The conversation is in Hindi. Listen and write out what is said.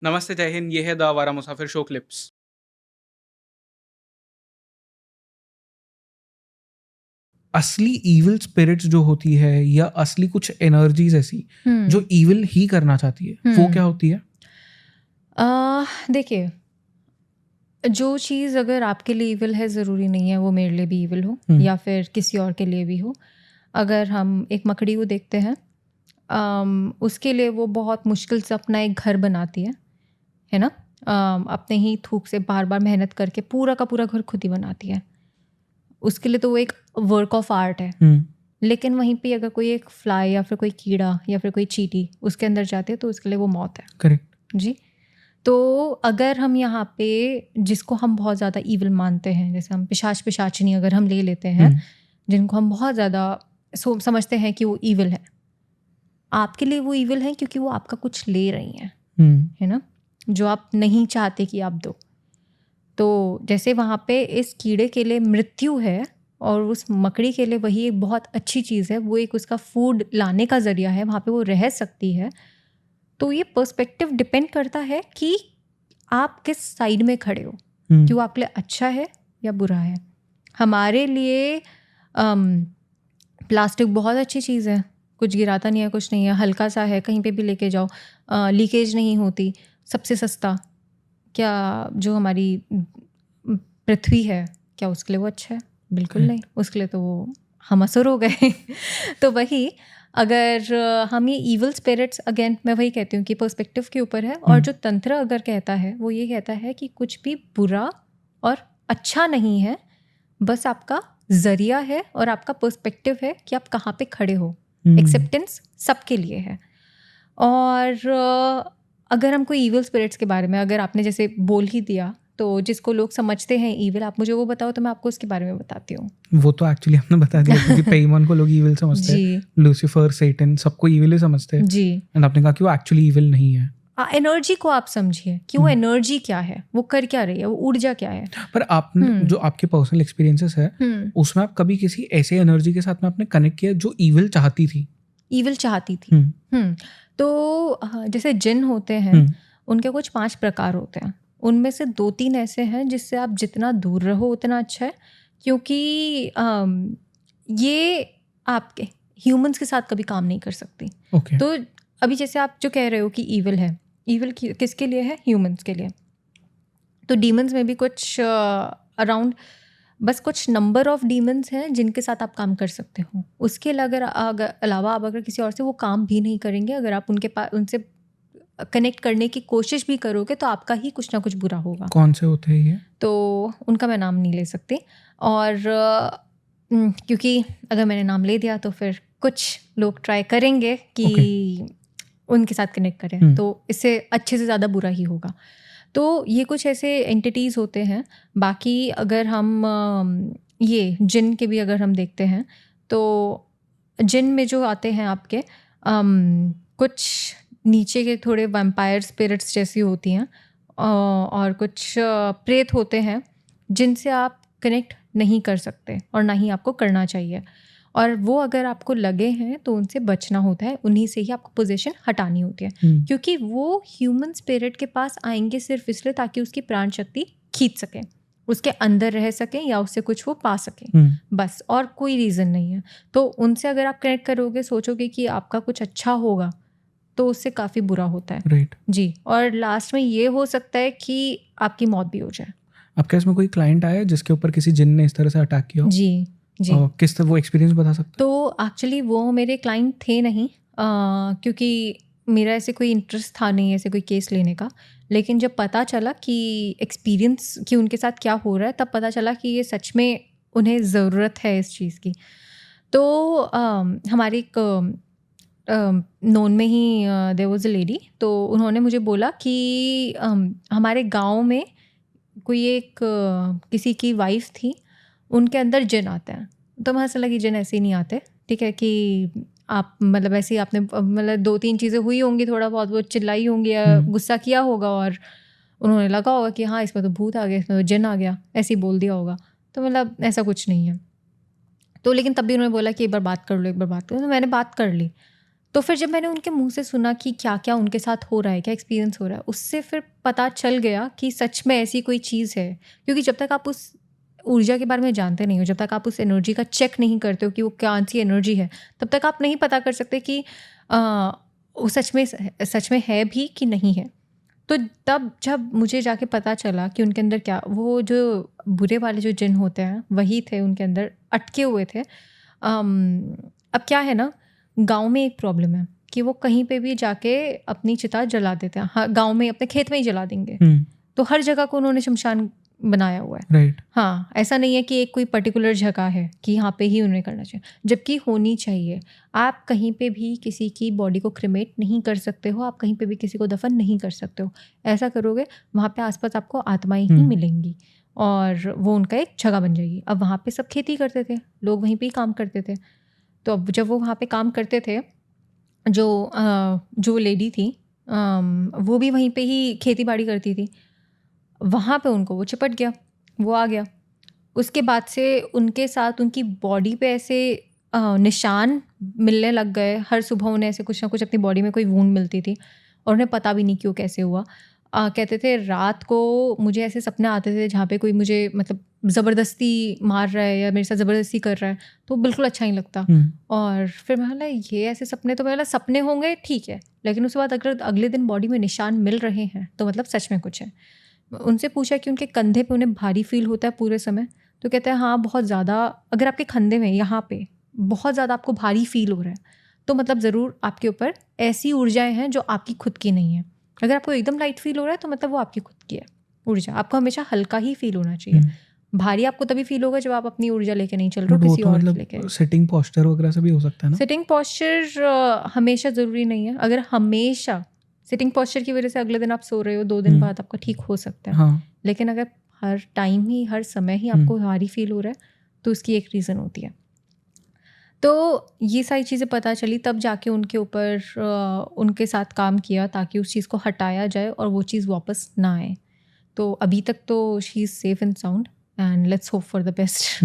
नमस्ते, जय हिंद। ये है द आवारा मुसाफिर शो क्लिप्स। असली इविल स्पिरिट्स जो होती है या असली कुछ एनर्जीज ऐसी जो हम्म इविल ही करना चाहती है, वो हम्म क्या होती है? देखिए, जो चीज़ अगर आपके लिए इविल है ज़रूरी नहीं है वो मेरे लिए भी इविल हो हम्म, या फिर किसी और के लिए भी हो। अगर हम एक मकड़ी को देखते हैं, उसके लिए वो बहुत मुश्किल से अपना एक घर बनाती है ना? अपने ही थूक से बार बार मेहनत करके पूरा का पूरा घर खुद ही बनाती है। उसके लिए तो वो एक वर्क ऑफ आर्ट है। हम्म, लेकिन वहीं पे अगर कोई एक फ्लाई या फिर कोई कीड़ा या फिर कोई चींटी उसके अंदर जाती है तो उसके लिए वो मौत है। करेक्ट। जी। तो अगर हम यहाँ पे जिसको हम बहुत ज़्यादा ईविल मानते हैं, जैसे हम पिशाच पिशाचनी अगर हम ले लेते हैं, हम्म, जिनको हम बहुत ज़्यादा समझते हैं कि वो ईविल है, आपके लिए वो ईविल है क्योंकि वो आपका कुछ ले रही हैं, है ना? जो आप नहीं चाहते कि आप दो। तो जैसे वहाँ पे इस कीड़े के लिए मृत्यु है और उस मकड़ी के लिए वही एक बहुत अच्छी चीज़ है, वो एक उसका फूड लाने का ज़रिया है, वहाँ पे वो रह सकती है। तो ये पर्सपेक्टिव डिपेंड करता है कि आप किस साइड में खड़े हो, कि वो आपके लिए अच्छा है या बुरा है। हमारे लिए प्लास्टिक बहुत अच्छी चीज़ है, कुछ गिराता नहीं है, कुछ नहीं है, हल्का सा है, कहीं पे भी लेके जाओ, लीकेज नहीं होती, सबसे सस्ता। क्या जो हमारी पृथ्वी है, क्या उसके लिए वो अच्छा है? बिल्कुल नहीं, उसके लिए तो वो हम असुर हो गए। तो वही, अगर हम ये इविल स्पिरिट्स, अगेन मैं वही कहती हूँ कि पर्सपेक्टिव के ऊपर है। और जो तंत्र अगर कहता है वो ये कहता है कि कुछ भी बुरा और अच्छा नहीं है, बस आपका जरिया है और आपका पर्सपेक्टिव है कि आप कहाँ पे खड़े हो। एक्सेप्टेंस सबके लिए है। और अगर हम कोई इविल स्पिरिट्स के बारे में, अगर आपने जैसे बोल ही दिया, तो जिसको लोग समझते हैं इविल, आप मुझे वो बताओ तो मैं आपको उसके बारे में बताती हूँ। वो तो एक्चुअली आपने बता दिया क्योंकि पेईमन को लोग इविल समझते हैं, जी लूसीफर, सैटन, सबको इविल ही समझते हैं। जी। एंड आपने कहा कि वो एक्चुअली इविल नहीं है। एनर्जी को आप समझिए कि वो एनर्जी क्या है, वो कर क्या रही है, वो ऊर्जा क्या है। पर आपने जो आपके पर्सनल एक्सपीरियंसेस है, हम्म उसमें आप कभी किसी ऐसे एनर्जी के साथ में आपने कनेक्ट किया जो इविल चाहती थी? इविल चाहती थी। हम्म, तो जैसे जिन होते हैं, उनके कुछ 5 प्रकार होते हैं। उनमें से 2-3 ऐसे हैं जिससे आप जितना दूर रहो उतना अच्छा है, क्योंकि ये आपके ह्यूमंस के साथ कभी काम नहीं कर सकती। ओके। तो अभी जैसे आप जो कह रहे हो कि ईविल है, ईविल किसके लिए है? ह्यूमंस के लिए। तो डीमंस में भी कुछ अराउंड बस कुछ नंबर ऑफ डीमंस हैं जिनके साथ आप काम कर सकते हो। उसके अलावा आप अगर किसी और से वो काम भी नहीं करेंगे, अगर आप उनके पास उनसे कनेक्ट करने की कोशिश भी करोगे तो आपका ही कुछ ना कुछ बुरा होगा। कौन से होते हैं ये? तो उनका मैं नाम नहीं ले सकती। और क्योंकि अगर मैंने नाम ले दिया तो फिर कुछ लोग ट्राई करेंगे कि उनके साथ कनेक्ट करें, तो इससे अच्छे से ज़्यादा बुरा ही होगा। तो ये कुछ ऐसे एंटिटीज़ होते हैं। बाकी अगर हम ये जिन के भी अगर हम देखते हैं, तो जिन में जो आते हैं आपके कुछ नीचे के थोड़े वैम्पायर स्पिरिट्स जैसी होती हैं, और कुछ प्रेत होते हैं जिनसे आप कनेक्ट नहीं कर सकते और ना ही आपको करना चाहिए। और वो अगर आपको लगे हैं तो उनसे बचना होता है, उन्हीं से ही आपको पोजीशन हटानी होती है, क्योंकि वो ह्यूमन स्पिरिट के पास आएंगे सिर्फ इसलिए ताकि उसकी प्राण शक्ति खींच सकें, उसके अंदर रह सकें या उससे कुछ वो पा सकें, बस, और कोई रीज़न नहीं है। तो उनसे अगर आप कनेक्ट करोगे, सोचोगे कि आपका कुछ अच्छा होगा, तो उससे काफ़ी बुरा होता है। राइट। जी। और लास्ट में ये हो सकता है कि आपकी मौत भी हो जाए। आपके इसमें कोई क्लाइंट आया जिसके ऊपर किसी जिन ने इस तरह से अटैक किया हो? जी जी। और किस तरह वो एक्सपीरियंस बता सकते तो एक्चुअली वो मेरे क्लाइंट थे नहीं, क्योंकि मेरा ऐसे कोई इंटरेस्ट था नहीं ऐसे कोई केस लेने का। लेकिन जब पता चला कि एक्सपीरियंस कि उनके साथ क्या हो रहा है, तब पता चला कि ये सच में उन्हें ज़रूरत है इस चीज़ की। तो हमारी एक नोन में ही देयर वाज अ लेडी, तो उन्होंने मुझे बोला कि हमारे गांव में कोई एक किसी की वाइफ थी, उनके अंदर जिन आते हैं। तो मैं ऐसा लगी जिन ऐसे ही नहीं आते, ठीक है, कि आप मतलब ऐसे ही आपने मतलब 2-3 चीज़ें हुई होंगी, थोड़ा बहुत वो चिल्लाई होंगी या गुस्सा किया होगा, और उन्होंने लगा होगा कि हाँ इसमें तो भूत आ गया, इसमें तो जिन आ गया, ऐसे ही बोल दिया होगा। तो मतलब ऐसा कुछ नहीं है। तो लेकिन तब भी उन्होंने बोला कि एक बार बात कर लो, एक बार बात कर लो। तो मैंने बात कर ली। तो फिर जब मैंने उनके मुंह से सुना कि क्या क्या उनके साथ हो रहा है, क्या एक्सपीरियंस हो रहा है, उससे फिर पता चल गया कि सच में ऐसी कोई चीज़ है। क्योंकि जब तक आप उस ऊर्जा के बारे में जानते नहीं हो, जब तक आप उस एनर्जी का चेक नहीं करते हो कि वो कौन सी एनर्जी है, तब तक आप नहीं पता कर सकते कि वो सच में है भी कि नहीं है। तो तब जब मुझे जाके पता चला कि उनके अंदर क्या, वो जो बुरे वाले जो जिन होते हैं वही थे उनके अंदर अटके हुए थे। अब क्या है ना, गांव में एक प्रॉब्लम है कि वो कहीं पे भी जाके अपनी चिता जला देते हैं। हाँ, गांव में अपने खेत में ही जला देंगे। तो हर जगह को उन्होंने शमशान बनाया हुआ है। राइट। हाँ, ऐसा नहीं है कि एक कोई पर्टिकुलर जगह है कि यहाँ पे ही उन्हें करना चाहिए, जबकि होनी चाहिए। आप कहीं पे भी किसी की बॉडी को क्रिमेट नहीं कर सकते हो, आप कहीं पे भी किसी को दफन नहीं कर सकते हो। ऐसा करोगे वहाँ पे आसपास आपको आत्माएं ही मिलेंगी और वो उनका एक जगह बन जाएगी। अब वहाँ पे सब खेती करते थे, लोग वहीं पे ही काम करते थे। तो अब जब वो वहाँ पे काम करते थे, जो लेडी थी वो भी वहीं पे ही खेती बाड़ी करती थी। वहाँ पे उनको वो चिपट गया, वो आ गया। उसके बाद से उनके साथ उनकी बॉडी पे ऐसे निशान मिलने लग गए। हर सुबह उन्हें ऐसे कुछ ना कुछ अपनी बॉडी में कोई वूंड मिलती थी और उन्हें पता भी नहीं क्यों कैसे हुआ। कहते थे रात को मुझे ऐसे सपने आते थे जहाँ पे कोई मुझे मतलब ज़बरदस्ती मार रहा है या मेरे साथ ज़बरदस्ती कर रहा है, तो बिल्कुल अच्छा नहीं लगता। और फिर मैं बोला ये ऐसे सपने, तो मैं बोला सपने होंगे ठीक है, लेकिन उसके बाद अगर अगले दिन बॉडी में निशान मिल रहे हैं तो मतलब सच में कुछ है। उनसे पूछा कि उनके कंधे पे उन्हें भारी फील होता है पूरे समय, तो कहते हैं हाँ बहुत ज़्यादा। अगर आपके कंधे में यहाँ पे बहुत ज़्यादा आपको भारी फील हो रहा है तो मतलब ज़रूर आपके ऊपर ऐसी ऊर्जाएं हैं जो आपकी खुद की नहीं है। अगर आपको एकदम लाइट फील हो रहा है तो मतलब वो आपकी खुद की है ऊर्जा। आपको हमेशा हल्का ही फील होना चाहिए। भारी आपको तभी फील होगा जब आप अपनी ऊर्जा लेके नहीं चल रहे हो, किसी और लेके। सिटिंग पोस्चर वगैरह से भी हो सकता है ना? सिटिंग पोस्चर हमेशा ज़रूरी नहीं है। अगर हमेशा सिटिंग पोस्चर की वजह से अगले दिन आप सो रहे हो, 2 दिन बाद आपका ठीक हो सकता है। हाँ। लेकिन अगर हर टाइम ही हर समय ही आपको भारी फील हो रहा है तो उसकी एक रीज़न होती है। तो ये सारी चीज़ें पता चली, तब जाके उनके ऊपर उनके साथ काम किया ताकि उस चीज़ को हटाया जाए और वो चीज़ वापस ना आए। तो अभी तक तो she is safe and sound and let's hope for the best.